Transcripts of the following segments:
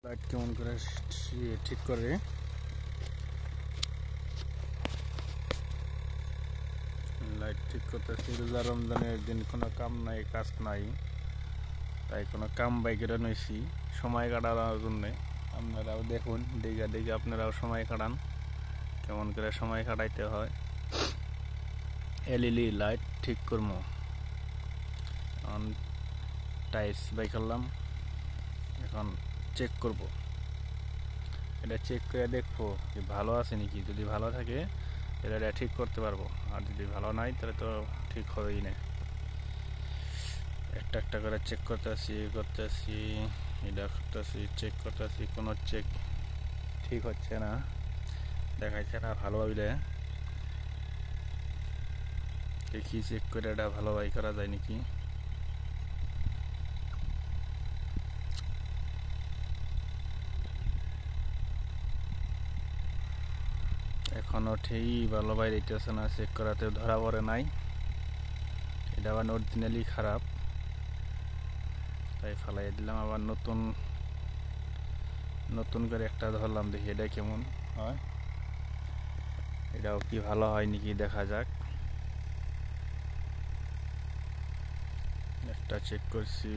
Light কেমন করে ঠিক করে লাইট ঠিক করতেছি। রোজা রমজানের দিন কোনো কাম নাই, কাজ নাই, তাই কোনো কাম বাইকেরা নইছি সময় কাটানোর জন্য। আপনারাও দেখুন, দেখে দেখে আপনারাও সময় কাটান, কেমন করে সময় কাটাইতে হয়। এলইডি লাইট ঠিক করবো। টাইলস বাই করলাম, এখন চেক করব। এটা চেক করে দেখবো যে ভালো আছে নাকি। যদি ভালো থাকে তাহলে এটা ঠিক করতে পারবো, আর যদি ভালো নাই তাহলে তো ঠিক হবেই না। একটা একটা করে চেক করতেছি, এটা করতেছি, চেক করতেছি, কোনো চেক ঠিক হচ্ছে না, দেখাচ্ছে না ভালোভাবে। দেখি চেক করে এটা ভালোভাবে করা যায় নাকি। এখনো ঠিক ভালোভাবে দিতেছে না, চেক করাতে ধরা পড়ে নাই। এটা আবার অরিজিনালি খারাপ, তাই ফালাই দিলাম। আবার নতুন করে একটা ধরলাম, দেখি এটা কেমন হয়। এটাও কি ভালো হয় নাকি দেখা যাক। একটা চেক করছি,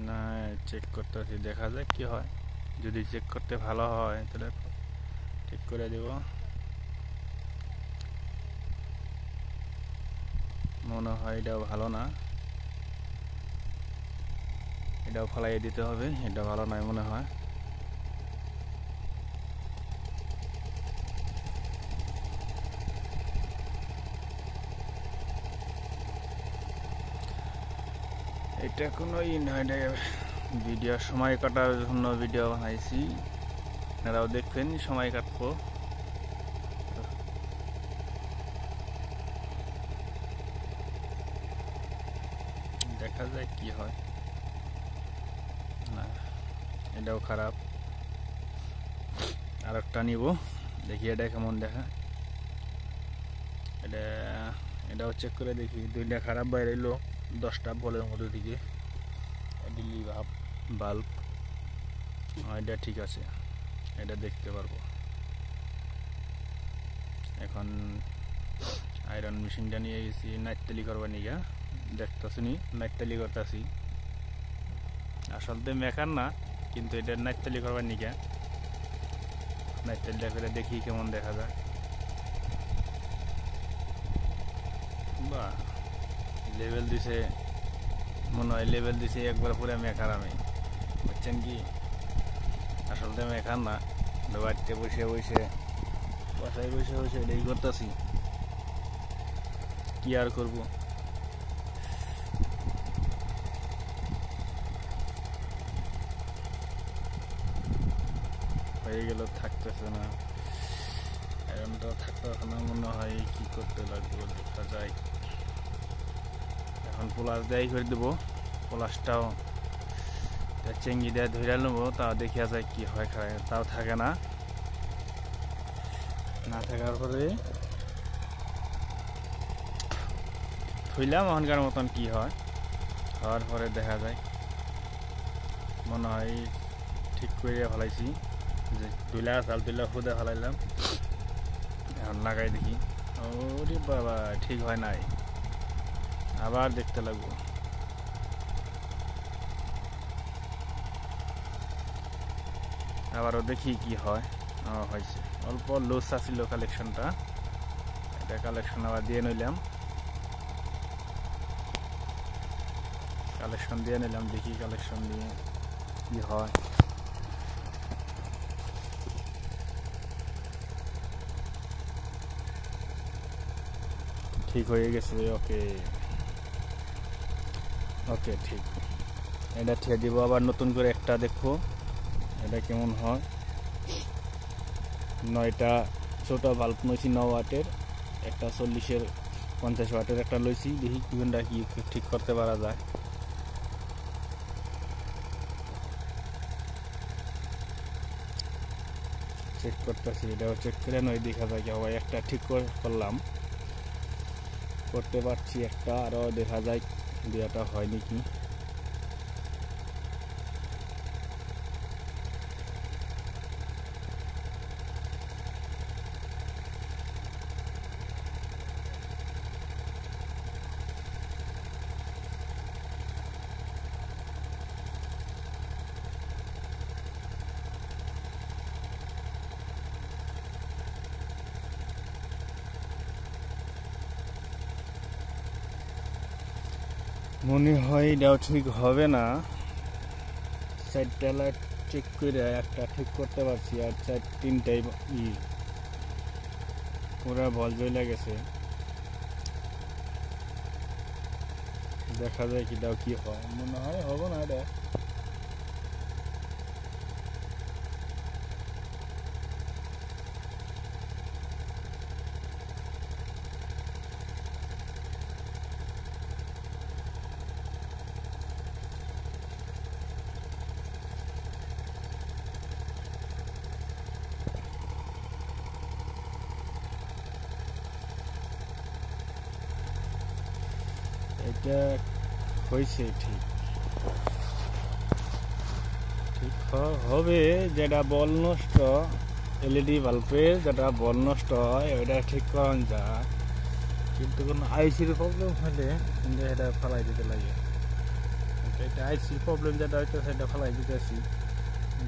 না চেক করতেছি, দেখা যাক কি হয়। যদি চেক করতে ভালো হয় তাহলে ঠিক করে দেব। মনে হয় এটাও ভালো না, এটাও ফালাই দিতে হবে। এটা ভালো নয় মনে হয়। এটা কোনো নয়, ভিডিও সময় কাটার জন্য ভিডিও বানাইছি, আপনারাও দেখবেন, সময় কাটবো। দেখা যায় কি হয়। না, এটাও খারাপ। আর একটা নিব, দেখি এটা কেমন দেখা। এটাও চেক করে দেখি। দুইটা খারাপ বাইরে এলো 10টা বলের মধ্যে দিকে। দিল্লি বাল্ব, এটা ঠিক আছে, এটা দেখতে পারবো। এখন আয়রন মেশিনটা নিয়ে গেছি নাইটতালি করবার নিগা, দেখতেছি নাইটতালি করতেছি। আসলে মেকার না, কিন্তু এটা নাইটতালি করবার নিগা নাইটতালিটা করে দেখি কেমন দেখা যায়। বা লেভেল দিছে, মনে হয় লেভেল দিছে একবার পুরো মেকার আমি, বুঝছেন কি। আসলে মেকার না, বাড়িতে বসে বাসায় বসে এটাই করতেছি, কি আর করব। হয়ে গেল, থাকতেছে না, আয়রনটা থাকতেছে না। মনে হয় কি করতে লাগবে, দেখা যায়। এখন প্লাস দেয় করে দেবো, প্লাসটাও চেঙ্গি দেয় ধরে নেবো, তাও দেখিয়া যায় কি হয়। খায় তাও থাকে না, না থাকার পরে থইলাম। এখনকার মতন কি হয়, হওয়ার পরে দেখা যায়। মনে হয় ঠিক করে ফেলাইছি, যে তুইলা চাল তুইলা খুদে ফেলাইলাম। এখন লাগাই দেখি, ওরে বাবা ঠিক হয় নাই, আবার দেখতে লাগবো। আবারও দেখি কি হয়। হয়েছে, অল্প লুজ আছিল কালেকশনটা, এটা কালেকশন আবার দিয়ে নিলাম। দেখি কালেকশন দিয়ে কি হয়। ঠিক হয়ে গেছে, ওকে ঠিক। এটা ঠেয়ে দিব, আবার নতুন করে একটা দেখবো এটা কেমন হয়। 9টা ছোট বাল্ব লইছি 9 ওয়াটের, একটা 40-এর 50 ওয়াটের একটা লইছি। দেখি কোনটা কি ঠিক করতে পারা যায়। চেক করতেছি, এটাও চেক করে নয় দেখা যায় কি একটা ঠিক করলাম, করতে পারছি একটা, আরও দেখা যায় দেওয়াটা হয় নাকি। মনে হয় এটাও ঠিক হবে না। চারটা লাইট চেক করে একটা ঠিক করতে পারছি, আর তিনটাই পুরা বল জ্বলে গেছে। দেখা যায় কিটাও কি হয়, মনে হয় হবে না এটা। এটা হয়েছে ঠিক ঠিক হবে। যেটা বল নষ্ট, এলইডি বাল্বের যেটা বল নষ্ট হয় ওইটা ঠিক করান যায়, কিন্তু কোনো আইসির প্রবলেম হলে এটা ফেলাই দিতে লাগে। এটা আইসির প্রবলেম যেটা হয়তো সেটা ফেলাই দিতেছি।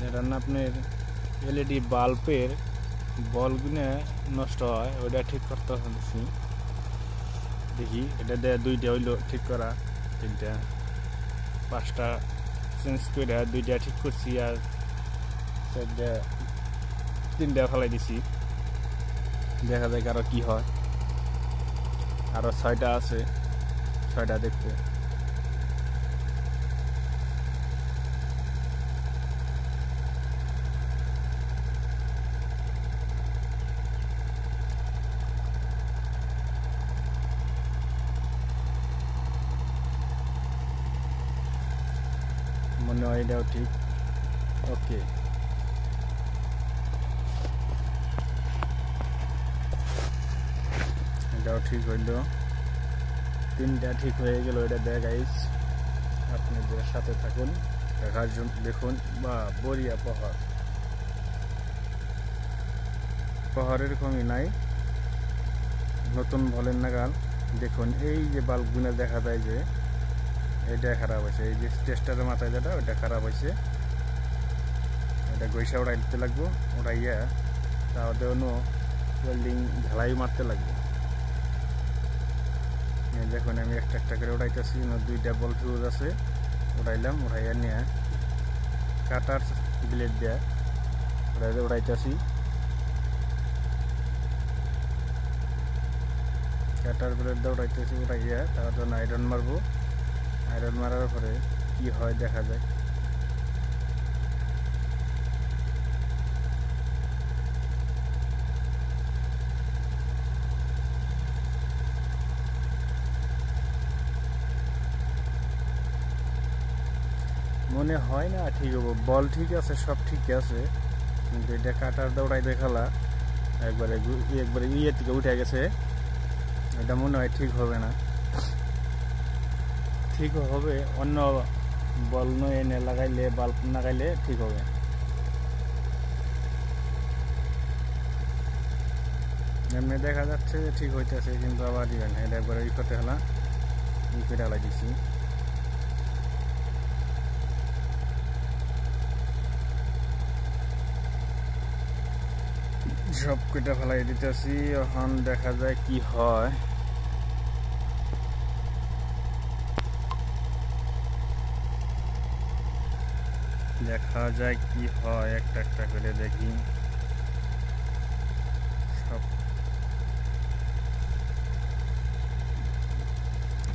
যেটা না আপনার এলইডি বাল্বের বলগুলো নষ্ট হয় ওইটা ঠিক করতে হচ্ছে। দেখি এটা দেয় দুইটা হইলো ঠিক করা, তিনটা পাঁচটা চেঞ্জ করে দুইটা ঠিক করছি, আর তিনটা ফেলাই দিছি। দেখা যায় আরো কি হয়। আরো 6টা আছে, 6টা দেখবো। মনে হয় এটাও ঠিক। ওকে, এটাও ঠিক হইল, তিনটা ঠিক হয়ে গেল। এটা গাইস আপনাদের সাথে থাকুন, দেখার জন্য দেখুন। বা বড়িয়া পাহাড়ের কমই নাই, নতুন বলেন নাগাল। দেখুন এই যে বাল্বগুলো দেখা যায় যে এটা খারাপ হয়েছে, এই যে টেস্টারের মাথায় যেটা ওইটা খারাপ হয়েছে। এটা গৈসা উড়াই দিতে লাগবো, উড়াইয়া তাহলে অন্য ওয়েল্ডিং ঢালাই মারতে লাগবে। দেখুন আমি একটা একটা করে উড়াইতেছি, 2টা বল ফিউজ আছে। উড়াইলাম, উড়াইয়া নিয়ে কাটার ব্লেড দিয়ে উড়াইতেছি। কাটার ব্লেড দিয়ে উড়াইতেছি, উড়াইয়া তার জন্য আয়রন মারবো। আয়রন মারার পরে কি হয় দেখা যায়। মনে হয় না ঠিক হবো, বল ঠিক আছে, সব ঠিক আছে, কিন্তু এটা কাটার দৌড়াই দেখালা একবারে ইয়ে থেকে উঠে গেছে। এটা মনে হয় ঠিক হবে না। ঠিক হবে অন্য বল নয় এনে লাগাইলে, বাল্ব লাগাইলে ঠিক হবে। এমনি দেখা যাচ্ছে যে ঠিক হইতেছে, কিন্তু আবার দিবেন এটা একবারে ই করতে হলা, ই করে লাগিয়েছি। সব কটা ফেলাই দিতেছি, এখন দেখা যায় কি হয়। দেখা যায় কি হয়, একটা একটা করে দেখি। সব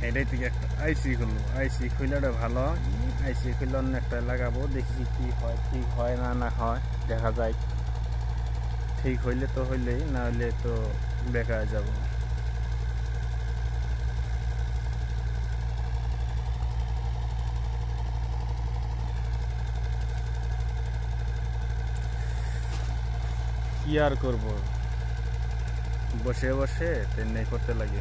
এটাই থেকে একটা আইসি খুলবো, আইসি খুললে ভালো। আইসি খুললে অন্য একটা লাগাবো, দেখি কি হয়, ঠিক হয় না না হয় দেখা যায়। ঠিক হইলে তো হইলেই, না হইলে তো বেকার যাব। কি আর করবো, বসে বসে তেমনি করতে লাগে।